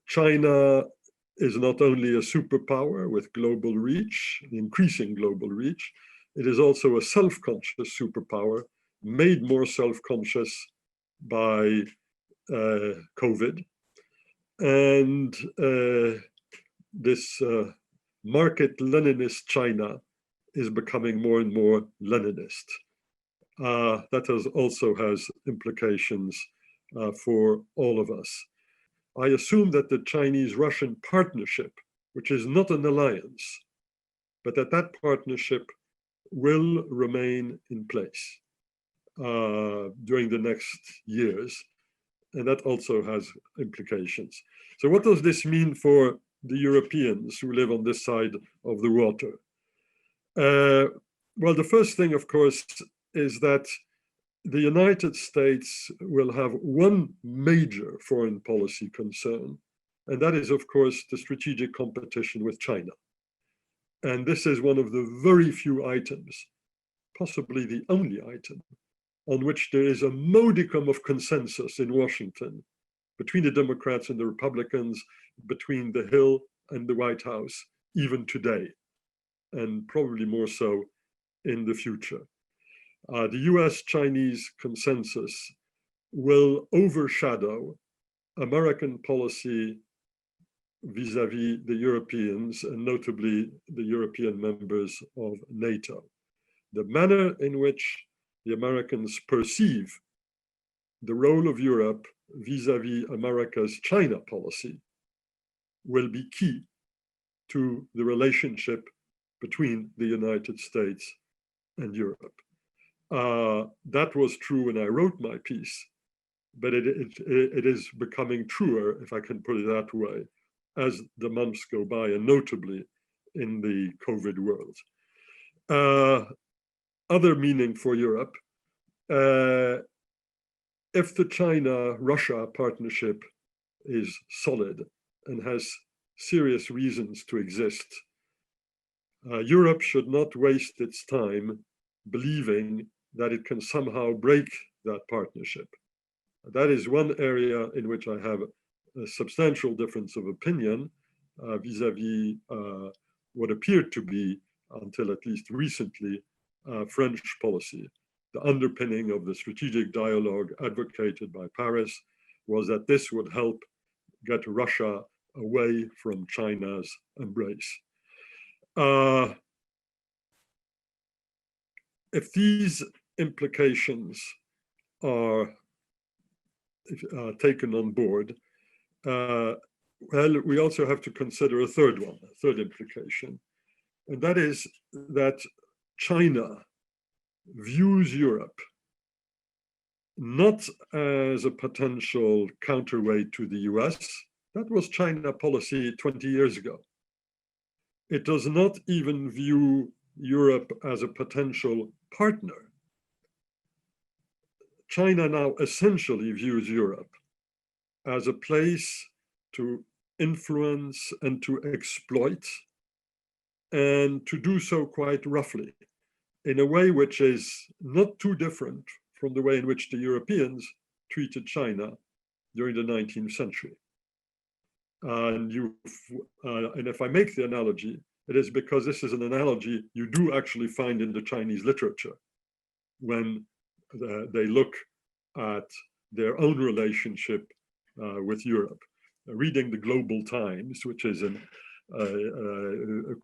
China is not only a superpower with global reach, increasing global reach, it is also a self-conscious superpower, made more self-conscious by COVID. And this market Leninist China is becoming more and more Leninist. That also has implications for all of us. I assume that the Chinese-Russian partnership, which is not an alliance, but that partnership will remain in place during the next years. And that also has implications. So what does this mean for the Europeans who live on this side of the water? Well, the first thing, of course, is that the United States will have one major foreign policy concern, and that is, of course, the strategic competition with China. And this is one of the very few items, possibly the only item, on which there is a modicum of consensus in Washington between the Democrats and the Republicans, between the Hill and the White House, even today, and probably more so in the future. The US-Chinese consensus will overshadow American policy vis-à-vis the Europeans, and notably the European members of NATO. The manner in which the Americans perceive the role of Europe vis-à-vis America's China policy will be key to the relationship between the United States and Europe. That was true when I wrote my piece, but it is becoming truer, if I can put it that way, as the months go by, and notably in the COVID world. Other meaning for Europe, if the China-Russia partnership is solid and has serious reasons to exist, Europe should not waste its time believing that it can somehow break that partnership. That is one area in which I have a substantial difference of opinion vis-à-vis what appeared to be, until at least recently, French policy. The underpinning of the strategic dialogue advocated by Paris was that this would help get Russia away from China's embrace. If these implications are taken on board, well, we also have to consider a third implication, and that is that China views Europe not as a potential counterweight to the US. That was China policy 20 years ago. It does not even view Europe as a potential partner. China now essentially views Europe as a place to influence and to exploit, and to do so quite roughly, in a way which is not too different from the way in which the Europeans treated China during the 19th century. And if I make the analogy, it is because this is an analogy you do actually find in the Chinese literature when they look at their own relationship with Europe. Reading the Global Times, which is a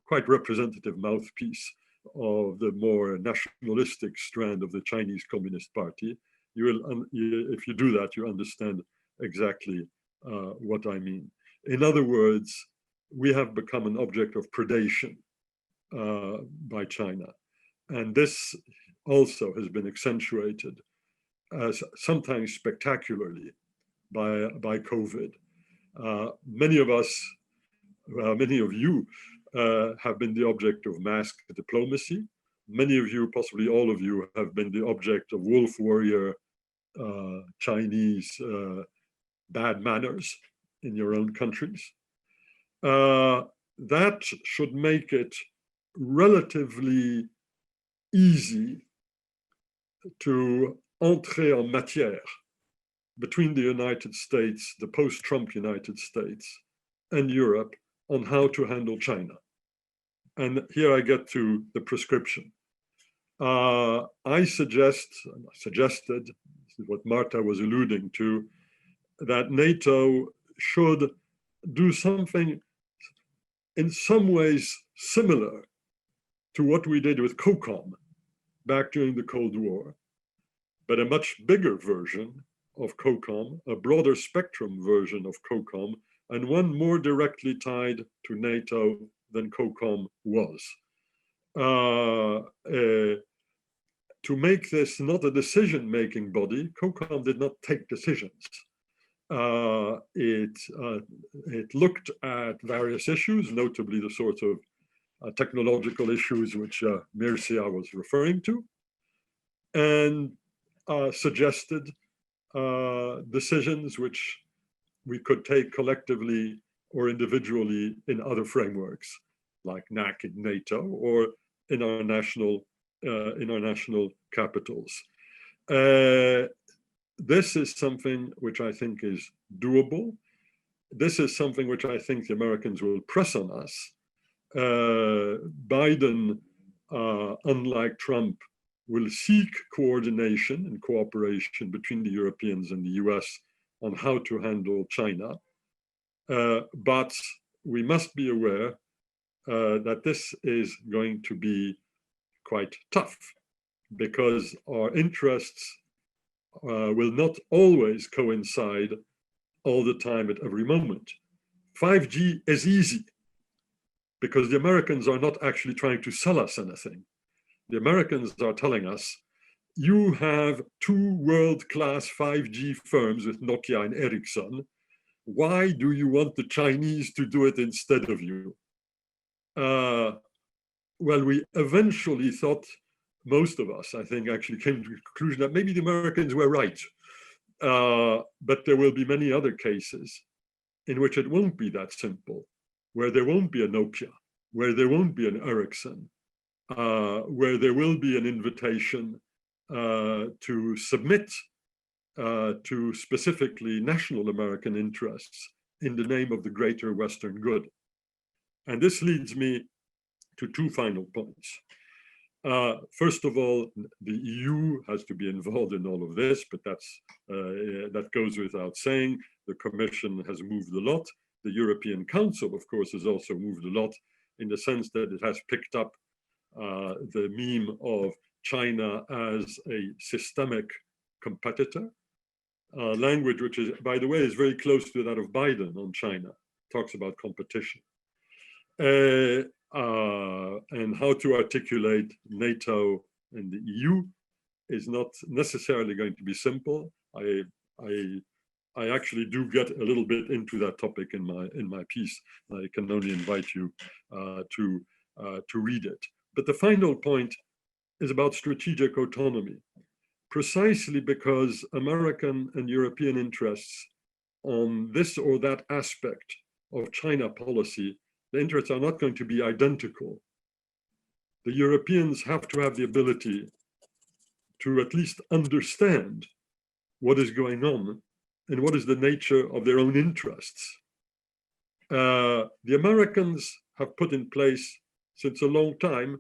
quite representative mouthpiece of the more nationalistic strand of the Chinese Communist Party, if you do that, you understand exactly what I mean. In other words, we have become an object of predation by China. And this also has been accentuated, sometimes spectacularly, by COVID. Many of us, many of you, have been the object of mask diplomacy. Many of you, possibly all of you, have been the object of wolf warrior Chinese bad manners in your own countries. That should make it relatively easy to entrée en matière between the United States, the post-Trump United States, and Europe on how to handle China. And here I get to the prescription. I suggested, this is what Marta was alluding to, that NATO should do something in some ways similar to what we did with COCOM back during the Cold War, but a much bigger version of COCOM, a broader spectrum version of COCOM, and one more directly tied to NATO than COCOM was. To make this not a decision-making body, COCOM did not take decisions. It looked at various issues, notably the sort of technological issues which Mircea was referring to, and suggested decisions which we could take collectively or individually in other frameworks, like NAC in NATO or in our national capitals. This is something which I think is doable. This is something which I think the Americans will press on us. Biden, unlike Trump, will seek coordination and cooperation between the Europeans and the US on how to handle China. But we must be aware that this is going to be quite tough, because our interests will not always coincide all the time at every moment. 5G is easy because the Americans are not actually trying to sell us anything. The Americans are telling us, you have two world-class 5G firms with Nokia and Ericsson. Why do you want the Chinese to do it instead of you? Well, we eventually thought, most of us, I think, actually came to the conclusion that maybe the Americans were right. But there will be many other cases in which it won't be that simple, where there won't be a Nokia, where there won't be an Ericsson, where there will be an invitation to submit to specifically national American interests in the name of the greater Western good. And this leads me to two final points. First of all, the EU has to be involved in all of this, but that goes without saying. The Commission has moved a lot. The European Council, of course, has also moved a lot in the sense that it has picked up the meme of China as a systemic competitor, language which is, by the way, is very close to that of Biden on China, talks about competition. And how to articulate NATO and the EU is not necessarily going to be simple. I actually do get a little bit into that topic in my piece. I can only invite you to read it. But the final point is about strategic autonomy, precisely because American and European interests on this or that aspect of China policy, the interests are not going to be identical. The Europeans have to have the ability to at least understand what is going on and what is the nature of their own interests. The Americans have put in place since a long time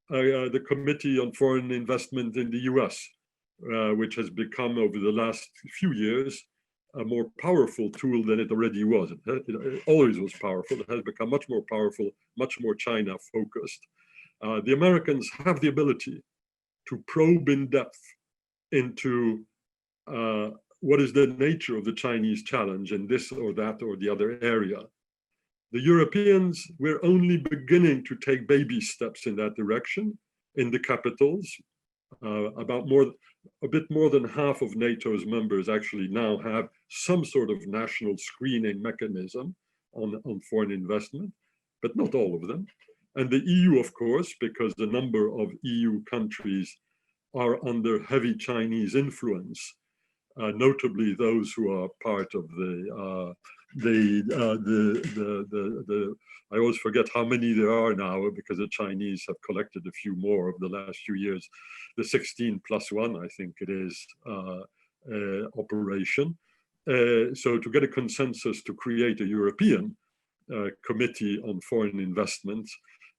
the Committee on Foreign Investment in the US, which has become over the last few years a more powerful tool than it already was. It always was powerful. It has become much more powerful, much more China focused. The Americans have the ability to probe in depth into what is the nature of the Chinese challenge in this or that or the other area. The Europeans, we're only beginning to take baby steps in that direction in the capitals. A bit more than half of NATO's members actually now have some sort of national screening mechanism on foreign investment, but not all of them. And the EU, of course, because the number of EU countries are under heavy Chinese influence, notably those who are part of I always forget how many there are now because the Chinese have collected a few more over the last few years. The 16+1, I think it is, operation. So to get a consensus to create a European committee on foreign investment,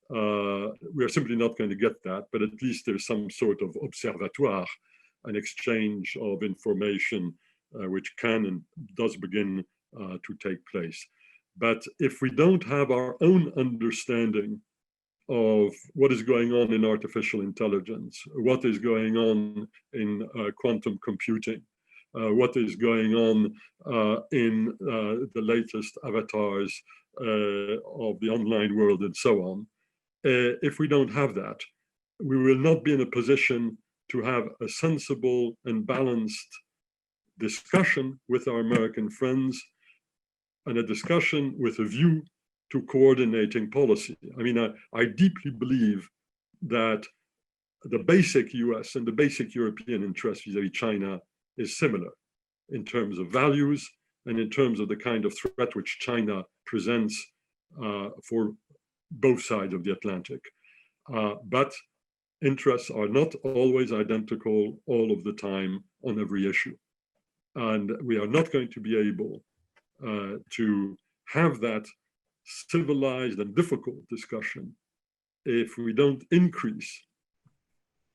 we are simply not going to get that, but at least there's some sort of observatoire, an exchange of information which can and does begin to take place. But if we don't have our own understanding of what is going on in artificial intelligence, what is going on in quantum computing, what is going on in the latest avatars of the online world and so on, if we don't have that, we will not be in a position to have a sensible and balanced discussion with our American friends and a discussion with a view to coordinating policy. I mean, I deeply believe that the basic US and the basic European interest vis-a-vis China is similar in terms of values and in terms of the kind of threat which China presents for both sides of the Atlantic. But interests are not always identical all of the time on every issue. And we are not going to be able to have that civilized and difficult discussion if we don't increase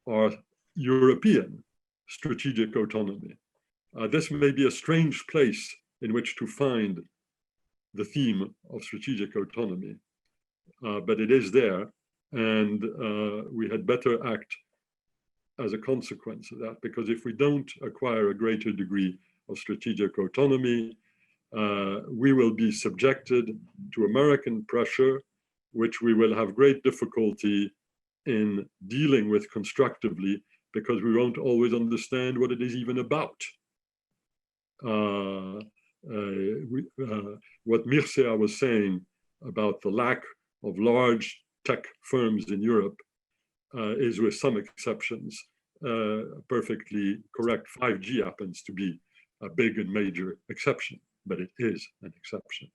our European strategic autonomy. This may be a strange place in which to find the theme of strategic autonomy, but it is there, and we had better act as a consequence of that, because if we don't acquire a greater degree of strategic autonomy, we will be subjected to American pressure, which we will have great difficulty in dealing with constructively, because we won't always understand what it is even about. What Mircea was saying about the lack of large tech firms in Europe is, with some exceptions, perfectly correct. 5G happens to be a big and major exception, but it is an exception.